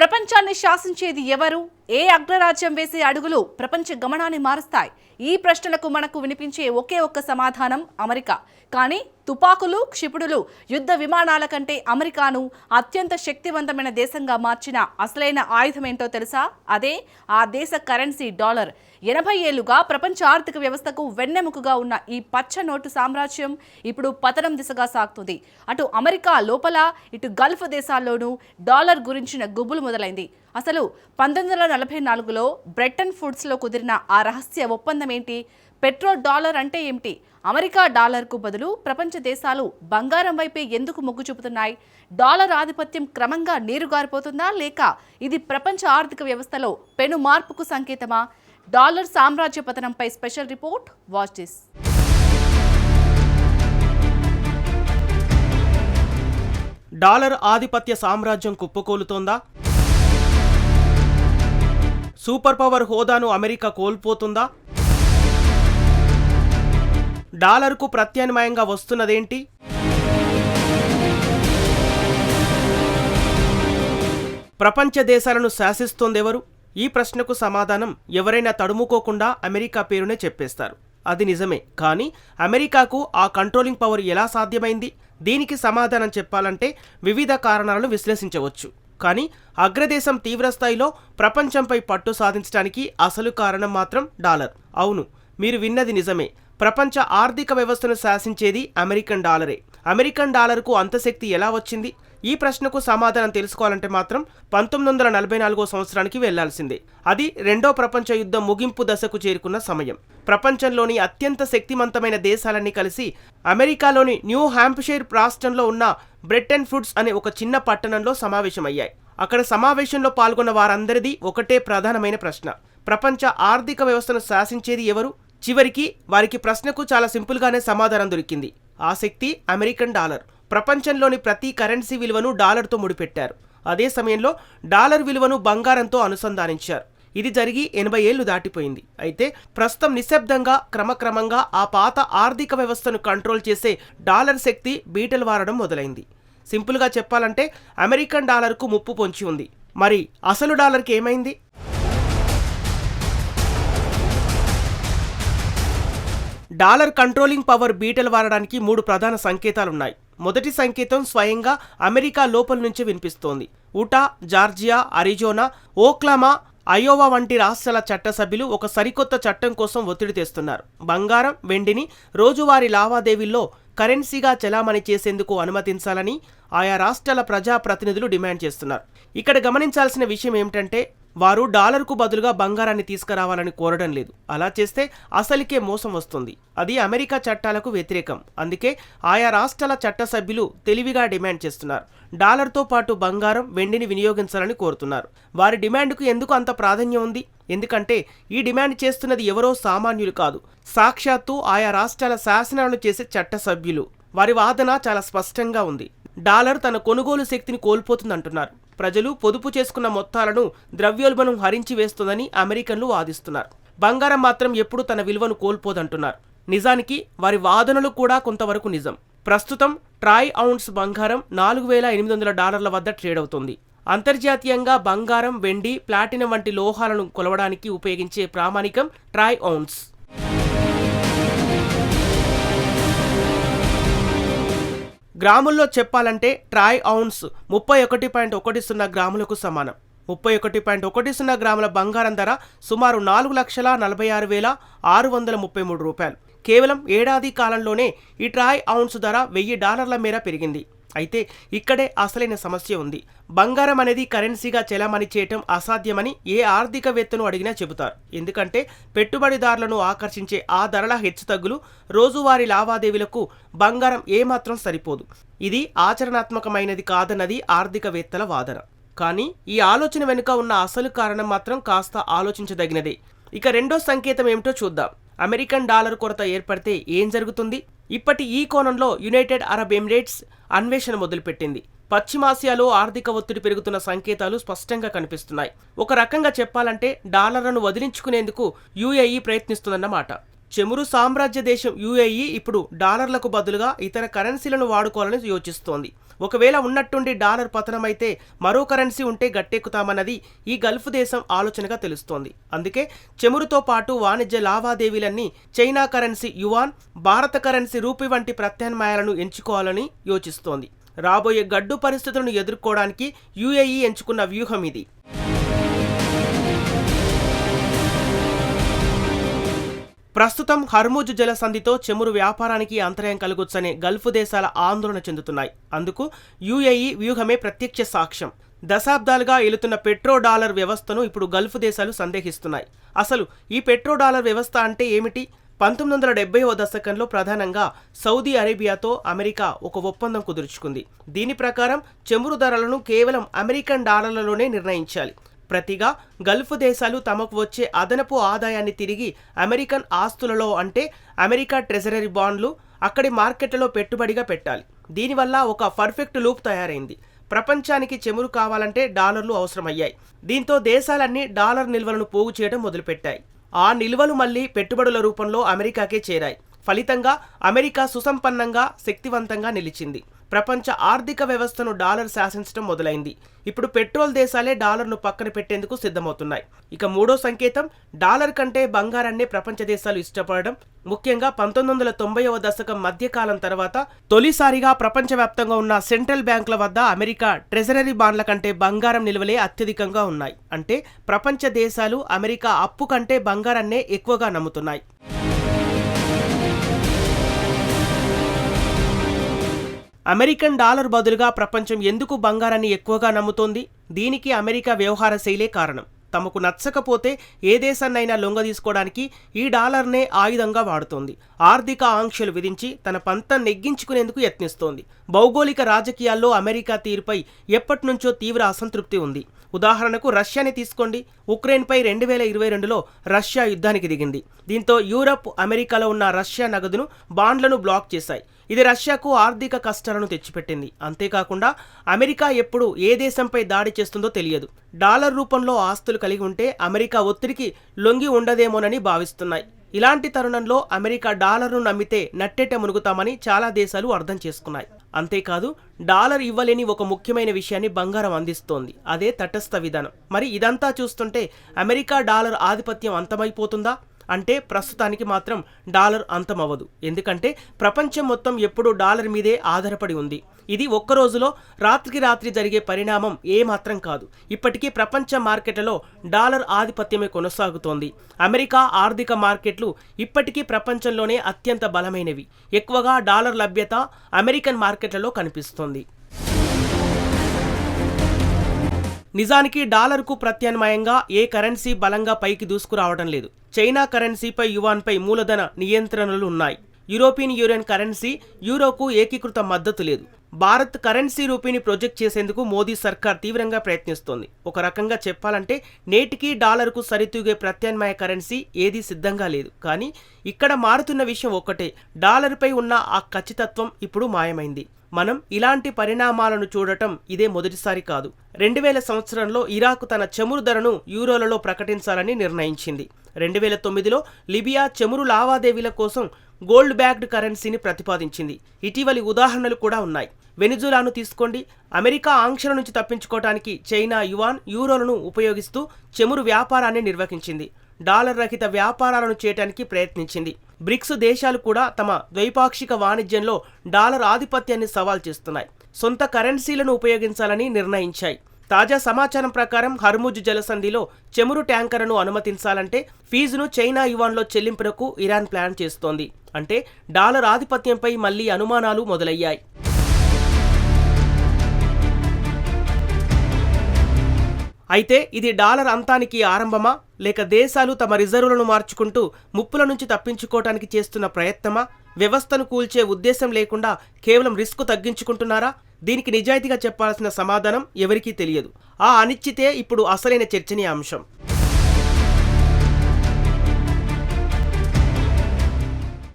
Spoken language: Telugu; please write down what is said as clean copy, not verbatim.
ప్రపంచాన్ని శాసించేది ఎవరు? ఏ అగ్రరాజ్యం వేసే అడుగులు ప్రపంచ గమనాన్ని మారుస్తాయి? ఈ ప్రశ్నలకు మనకు వినిపించే ఒకే ఒక్క సమాధానం అమెరికా. కానీ తుపాకులు, క్షిపణులు, యుద్ధ విమానాల కంటే అమెరికాను అత్యంత శక్తివంతమైన దేశంగా మార్చిన అసలైన ఆయుధం ఏంటో తెలుసా? అదే ఆ దేశ కరెన్సీ డాలర్. 80 ఏళ్లుగా ప్రపంచ ఆర్థిక వ్యవస్థకు వెన్నెముకగా ఉన్న ఈ పచ్చ నోటు సామ్రాజ్యం ఇప్పుడు పతనం దిశగా సాగుతుంది. అటు అమెరికా లోపల, ఇటు గల్ఫ్ దేశాల్లోనూ డాలర్ గురించిన గుబులు మొదలైంది. అసలు 1944లో బ్రెటన్ వుడ్స్లో కుదిరిన ఆ రహస్య ఒప్పందం ఏంటి? పెట్రో డాలర్ అంటే ఏమిటి? అమెరికా డాలర్కు బదులు ప్రపంచ దేశాలు బంగారం వైపే ఎందుకు మొగ్గు చూపుతున్నాయి? డాలర్ ఆధిపత్యం క్రమంగా నీరుగారిపోతుందా, లేక ఇది ప్రపంచ ఆర్థిక వ్యవస్థలో పెను మార్పుకు సంకేతమా? డాలర్ సామ్రాజ్య పతనంపై special report. Watch this. Dollar ఆధిపత్య సామ్రాజ్యం కుప్పకూలుతోందా? సూపర్ పవర్ హోదాను అమెరికా కోల్పోతుందా? డాలర్కు ప్రత్యామ్నాయంగా వస్తున్నదేంటి? ప్రపంచ దేశాలను శాసిస్తోందెవరు? ఈ ప్రశ్నకు సమాధానం ఎవరైనా తడుముకోకుండా అమెరికా పేరునే చెప్పేస్తారు. అది నిజమే. కానీ అమెరికాకు ఆ కంట్రోలింగ్ పవర్ ఎలా సాధ్యమైంది? దీనికి సమాధానం చెప్పాలంటే వివిధ కారణాలను విశ్లేషించవచ్చు. కానీ అగ్రదేశం తీవ్రస్థాయిలో ప్రపంచంపై పట్టు సాధించడానికి అసలు కారణం మాత్రం డాలర్. అవును, మీరు విన్నది నిజమే. ప్రపంచ ఆర్థిక వ్యవస్థను శాసించేది అమెరికన్ డాలరే. అమెరికన్ డాలర్కు అంత శక్తి ఎలా వచ్చింది? ఈ ప్రశ్నకు సమాధానం తెలుసుకోవాలంటే మాత్రం 1944 సంవత్సరానికి వెళ్లాల్సిందే. అది రెండో ప్రపంచ యుద్ధం ముగింపు దశకు చేరుకున్న సమయం. ప్రపంచంలోని అత్యంత శక్తివంతమైన దేశాలన్నీ కలిసి అమెరికాలోని న్యూ హ్యాంప్షైర్ రాష్ట్రంలో ఉన్న బ్రెటన్ వుడ్స్ అనే ఒక చిన్న పట్టణంలో సమావేశమయ్యాయి. అక్కడ సమావేశంలో పాల్గొన్న వారందరిది ఒకటే ప్రధానమైన ప్రశ్న: ప్రపంచ ఆర్థిక వ్యవస్థను శాసించేది ఎవరు? చివరికి వారికి ప్రశ్నకు చాలా సింపుల్గానే సమాధానం దొరికింది. ఆ శక్తి అమెరికన్ డాలర్. ప్రపంచంలోని ప్రతి కరెన్సీ విలువను డాలర్తో ముడిపెట్టారు. అదే సమయంలో డాలర్ విలువను బంగారంతో అనుసంధానించారు. ఇది జరిగి 80 ఏళ్లు దాటిపోయింది. అయితే ప్రస్తుతం నిశ్శబ్దంగా క్రమక్రమంగా ఆ పాత ఆర్థిక వ్యవస్థను కంట్రోల్ చేసే డాలర్ శక్తి బీటలు వారడం మొదలైంది. సింపుల్గా చెప్పాలంటే అమెరికన్ డాలర్కు ముప్పు పొంచి ఉంది. మరి అసలు డాలర్కి ఏమైంది? డాలర్ కంట్రోలింగ్ పవర్ బీటలు వారడానికి 3 ప్రధాన సంకేతాలున్నాయి. మొదటి సంకేతం స్వయంగా అమెరికా లోపల నుంచే వినిపిస్తోంది. ఉటా, జార్జియా, అరిజోనా, ఓక్లామా, అయోవా వంటి రాష్ట్రాల చట్టసభ్యులు ఒక సరికొత్త చట్టం కోసం ఒత్తిడి తెస్తున్నారు. బంగారం, వెండిని రోజువారీ లావాదేవీల్లో కరెన్సీగా చెలామణి చేసేందుకు అనుమతించాలని ఆయా రాష్ట్రాల ప్రజాప్రతినిధులు డిమాండ్ చేస్తున్నారు. ఇక్కడ గమనించాల్సిన విషయం ఏమిటంటే, వారు డాలర్కు బదులుగా బంగారాన్ని తీసుకురావాలని కోరడం లేదు. అలా చేస్తే అసలుకే మోసం వస్తుంది. అది అమెరికా చట్టాలకు వ్యతిరేకం. అందుకే ఆయా రాష్ట్రాల చట్టసభ్యులు తెలివిగా డిమాండ్ చేస్తున్నారు. డాలర్తో పాటు బంగారం, వెండిని వినియోగించాలని కోరుతున్నారు. వారి డిమాండ్కు ఎందుకు అంత ప్రాధాన్యం ఉంది? ఎందుకంటే ఈ డిమాండ్ చేస్తున్నది ఎవరో సామాన్యులు కాదు, సాక్షాత్తు ఆయా రాష్ట్రాల శాసనాలను చేసే చట్టసభ్యులు. వారి వాదన చాలా స్పష్టంగా ఉంది. డాలర్ తన కొనుగోలు శక్తిని కోల్పోతుందంటున్నారు. ప్రజలు పొదుపు చేసుకున్న మొత్తాలను ద్రవ్యోల్బణం హరించి వేస్తుందని అమెరికన్లు వాదిస్తున్నారు. బంగారం మాత్రం ఎప్పుడూ తన విలువను కోల్పోదంటున్నారు. నిజానికి వారి వాదనలు కూడా కొంతవరకు నిజం. ప్రస్తుతం ట్రాయ్ ఔన్స్ బంగారం $4,800 వద్ద ట్రేడ్ అవుతుంది. అంతర్జాతీయంగా బంగారం, వెండి, ప్లాటినం వంటి లోహాలను కొలవడానికి ఉపయోగించే ప్రామాణికం ట్రాయ్ ఔన్స్. గ్రాముల్లో చెప్పాలంటే ట్రాయ్ ఔన్స్ 31.10 గ్రాములకు సమానం. 31.10 గ్రాముల బంగారం ధర సుమారు $4,46,633. కేవలం ఏడాది కాలంలోనే ఈ ట్రాయ్ ఔన్స్ ధర $1,000 మేర పెరిగింది. అయితే ఇక్కడే అసలైన సమస్య ఉంది. బంగారం అనేది కరెన్సీగా చెలామణి చేయటం అసాధ్యమని ఏ ఆర్థికవేత్తను అడిగినా చెబుతారు. ఎందుకంటే పెట్టుబడిదారులను ఆకర్షించే ఆ ధరల హెచ్చుతగ్గులు రోజువారీ లావాదేవీలకు బంగారం ఏమాత్రం సరిపోదు. ఇది ఆచరణాత్మకమైనది కాదన్నది ఆర్థికవేత్తల వాదన. కానీ ఈ ఆలోచన వెనుక ఉన్న అసలు కారణం మాత్రం కాస్త ఆలోచించదగినదే. ఇక రెండో సంకేతం ఏమిటో చూద్దాం. అమెరికన్ డాలర్ కొరత ఏర్పడితే ఏం జరుగుతుంది? ఇప్పటి ఈ కోణంలో యునైటెడ్ అరబ్ ఎమిరేట్స్ అన్వేషణ మొదలుపెట్టింది. పశ్చిమాసియాలో ఆర్థిక ఒత్తిడి పెరుగుతున్న సంకేతాలు స్పష్టంగా కనిపిస్తున్నాయి. ఒక రకంగా చెప్పాలంటే డాలర్లను వదిలించుకునేందుకు యుఏఈ ప్రయత్నిస్తుందన్నమాట. చెమురు సామ్రాజ్య దేశం యుఏఈ ఇప్పుడు డాలర్లకు బదులుగా ఇతర కరెన్సీలను వాడుకోవాలని యోచిస్తోంది. ఒకవేళ ఉన్నట్టుండి డాలర్ పతనమైతే మరో కరెన్సీ ఉంటే గట్టెక్కుతామన్నది ఈ గల్ఫ్ దేశం ఆలోచనగా తెలుస్తోంది. అందుకే చెమురుతో పాటు వాణిజ్య లావాదేవీలన్నీ చైనా కరెన్సీ యువాన్, భారత కరెన్సీ రూపీ వంటి ప్రత్యామ్నాయాలను ఎంచుకోవాలని యోచిస్తోంది. రాబోయే గడ్డు పరిస్థితులను ఎదుర్కోవడానికి యుఏఈ ఎంచుకున్న వ్యూహం ఇది. ప్రస్తుతం హర్ముజ్ జలసంధితో చెమురు వ్యాపారానికి అంతరాయం కలుగొచ్చనే గల్ఫ్ దేశాల ఆందోళన చెందుతున్నాయి. అందుకు యుఏఈ వ్యూహమే ప్రత్యక్ష సాక్ష్యం. దశాబ్దాలుగా ఏలుతున్న పెట్రో డాలర్ వ్యవస్థను ఇప్పుడు గల్ఫ్ దేశాలు సందేహిస్తున్నాయి. అసలు ఈ పెట్రో డాలర్ వ్యవస్థ అంటే ఏమిటి? 1970వ దశకంలో ప్రధానంగా సౌదీ అరేబియాతో అమెరికా ఒక ఒప్పందం కుదుర్చుకుంది. దీని ప్రకారం చెమురు ధరలను కేవలం అమెరికన్ డాలర్లలోనే నిర్ణయించాలి. ప్రతిగా గల్ఫ్ దేశాలు తమకు వచ్చే అదనపు ఆదాయాన్ని తిరిగి అమెరికన్ ఆస్తులలో అంటే అమెరికా ట్రెజరీ బాండ్లు అక్కడి మార్కెట్లలో పెట్టుబడిగా పెట్టాలి. దీనివల్ల ఒక పర్ఫెక్ట్ లూప్ తయారైంది. ప్రపంచానికి చెమురు కావాలంటే డాలర్లు అవసరమయ్యాయి. దీంతో దేశాలన్నీ డాలర్ నిల్వలను పోగు చేయడం మొదలుపెట్టాయి. ఆ నిల్వలు మళ్లీ పెట్టుబడుల రూపంలో అమెరికాకే చేరాయి. ఫలితంగా అమెరికా సుసంపన్నంగా, శక్తివంతంగా నిలిచింది. ప్రపంచ ఆర్థిక వ్యవస్థను డాలర్ శాసించడం మొదలైంది. ఇప్పుడు పెట్రోల్ దేశాలే డాలర్ను పక్కన పెట్టేందుకు సిద్ధమవుతున్నాయి. ఇక మూడో సంకేతం, డాలర్ కంటే బంగారాన్నే ప్రపంచ దేశాలు ఇష్టపడడం. ముఖ్యంగా 1990వ దశకం మధ్యకాలం తర్వాత తొలిసారిగా ప్రపంచవ్యాప్తంగా ఉన్న సెంట్రల్ బ్యాంకుల వద్ద అమెరికా ట్రెజరీ బాండ్ల కంటే బంగారం నిల్వలే అత్యధికంగా ఉన్నాయి. అంటే ప్రపంచ దేశాలు అమెరికా అప్పు కంటే బంగారాన్నే ఎక్కువగా నమ్ముతున్నాయి. అమెరికన్ డాలర్ బదులుగా ప్రపంచం ఎందుకు బంగారాన్ని ఎక్కువగా నమ్ముతోంది? దీనికి అమెరికా వ్యవహార శైలే కారణం. తమకు నచ్చకపోతే ఏ దేశాన్నైనా లొంగదీసుకోవడానికి ఈ డాలర్నే ఆయుధంగా వాడుతోంది. ఆర్థిక ఆంక్షలు విధించి తన పంతం నెగ్గించుకునేందుకు యత్నిస్తోంది. భౌగోళిక రాజకీయాల్లో అమెరికా తీరుపై ఎప్పటినుంచో తీవ్ర అసంతృప్తి ఉంది. ఉదాహరణకు రష్యాని తీసుకోండి. ఉక్రెయిన్పై 2022లో రష్యా యుద్ధానికి దిగింది. దీంతో యూరప్, అమెరికాలో ఉన్న రష్యా నగదును, బాండ్లను బ్లాక్ చేశాయి. ఇది రష్యాకు ఆర్థిక కష్టాలను తెచ్చిపెట్టింది. అంతేకాకుండా అమెరికా ఎప్పుడు ఏ దేశంపై దాడి చేస్తుందో తెలియదు. డాలర్ రూపంలో ఆస్తులు కలిగి ఉంటే అమెరికా ఒత్తిడికి లొంగి ఉండదేమోనని భావిస్తున్నాయి. ఇలాంటి తరుణంలో అమెరికా డాలర్ను నమ్మితే నట్టేట మునుగుతామని చాలా దేశాలు అర్థం చేసుకున్నాయి. అంతేకాదు, డాలర్ ఇవ్వలేని ఒక ముఖ్యమైన విషయాన్ని బంగారం అందిస్తోంది. అదే తటస్థ విధానం. మరి ఇదంతా చూస్తుంటే అమెరికా డాలర్ ఆధిపత్యం అంతమైపోతుందా? అంటే ప్రస్తుతానికి మాత్రం డాలర్ అంతమవ్వదు. ఎందుకంటే ప్రపంచం మొత్తం ఎప్పుడూ డాలర్ మీదే ఆధారపడి ఉంది. ఇది ఒక్క రోజులో రాత్రికి రాత్రి జరిగే పరిణామం ఏమాత్రం కాదు. ఇప్పటికీ ప్రపంచ మార్కెట్లలో డాలర్ ఆధిపత్యమే కొనసాగుతోంది. అమెరికా ఆర్థిక మార్కెట్లు ఇప్పటికీ ప్రపంచంలోనే అత్యంత బలమైనవి. ఎక్కువగా డాలర్ లభ్యత అమెరికన్ మార్కెట్లలో కనిపిస్తోంది. నిజానికి డాలర్కు ప్రత్యామ్నాయంగా ఏ కరెన్సీ బలంగా పైకి దూసుకురావడం లేదు. చైనా కరెన్సీపై యువాన్పై మూలధన నియంత్రణలు ఉన్నాయి. యూరోపియన్ యూనియన్ కరెన్సీ యూరోకు ఏకీకృత మద్దతు లేదు. భారత్ కరెన్సీ రూపీని ప్రొజెక్ట్ చేసేందుకు మోదీ సర్కార్ తీవ్రంగా ప్రయత్నిస్తోంది. ఒక రకంగా చెప్పాలంటే నేటికి డాలర్కు సరితూగే ప్రత్యామ్నాయ కరెన్సీ ఏదీ సిద్ధంగా లేదు. కానీ ఇక్కడ మారుతున్న విషయం ఒక్కటే, డాలర్పై ఉన్న ఆ ఖచ్చితత్వం ఇప్పుడు మాయమైంది. మనం ఇలాంటి పరిణామాలను చూడటం ఇదే మొదటిసారి కాదు. 2000 సంవత్సరంలో ఇరాక్ తన చెమురు ధరను యూరోలలో ప్రకటించాలని నిర్ణయించింది. 2009లో లిబియా చెమురు లావాదేవీల కోసం గోల్డ్ బ్యాక్డ్ కరెన్సీని ప్రతిపాదించింది. ఇటీవలి ఉదాహరణలు కూడా ఉన్నాయి. వెనిజులాను తీసుకోండి. అమెరికా ఆంక్షల నుంచి తప్పించుకోవడానికి చైనా యువాన్, యూరోలను ఉపయోగిస్తూ చెమురు వ్యాపారాన్ని నిర్వహించింది. డాలర్ రహిత వ్యాపారాలను చేయడానికి ప్రయత్నించింది. బ్రిక్స్ దేశాలు కూడా తమ ద్వైపాక్షిక వాణిజ్యంలో డాలర్ ఆధిపత్యాన్ని సవాల్ చేస్తున్నాయి. సొంత కరెన్సీలను ఉపయోగించాలని నిర్ణయించాయి. తాజా సమాచారం ప్రకారం హర్ముజ్ జలసంధిలో చెమురు ట్యాంకర్ను అనుమతించాలంటే ఫీజును చైనా యువాన్లో చెల్లింపునకు ఇరాన్ ప్లాన్ చేస్తోంది. అంటే డాలర్ ఆధిపత్యంపై మళ్లీ అనుమానాలు మొదలయ్యాయి. అయితే ఇది డాలర్ అంతానికి ఆరంభమా, లేక దేశాలు తమ రిజర్వులను మార్చుకుంటూ ముప్పుల నుంచి తప్పించుకోవటానికి చేస్తున్న ప్రయత్నమా? వ్యవస్థను కూల్చే ఉద్దేశం లేకుండా కేవలం రిస్క్ తగ్గించుకుంటున్నారా? దీనికి నిజాయితీగా చెప్పాల్సిన సమాధానం ఎవరికీ తెలియదు. ఆ అనిశ్చితే ఇప్పుడు అసలైన చర్చనీయాంశం.